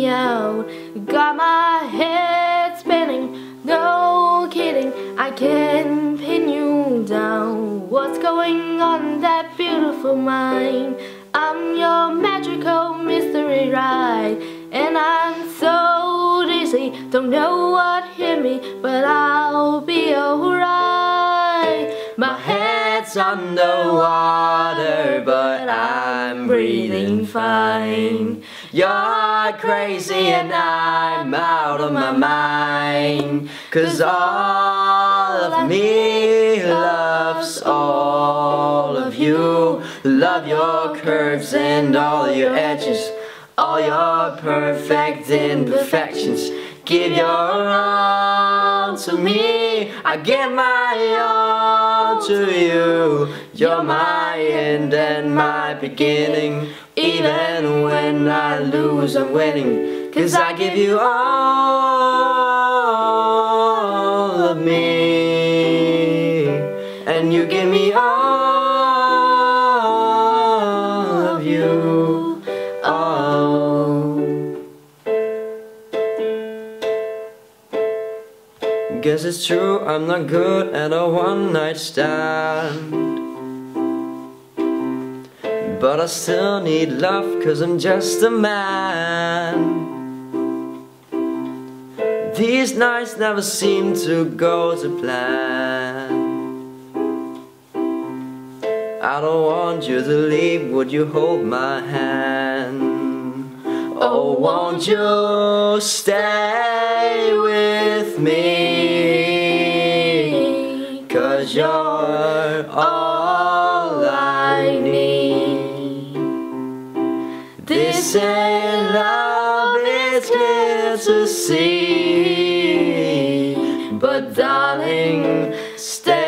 me out. Got my head spinning, no kidding, I can't pin you down. What's going on in that beautiful mind? I'm your magical mystery ride, and I'm so dizzy, don't know what hit me, but I'll be alright. My head's underwater, but I'm breathing fine. You're crazy and I'm out of my mind, 'cause all of me loves all of you. Love your curves and all your edges, all your perfect imperfections. Give your all to me, I give my all to you. You're my end and my beginning. Even when I lose, I'm winning, 'cause I give you all of me, and you give me all of you. Oh. Guess it's true, I'm not good at a one-night stand, but I still need love, 'cause I'm just a man. These nights never seem to go to plan. I don't want you to leave, would you hold my hand? Oh, won't you stay with me? 'Cause you're all I need. This ain't love, it's clear to see, but darling, stay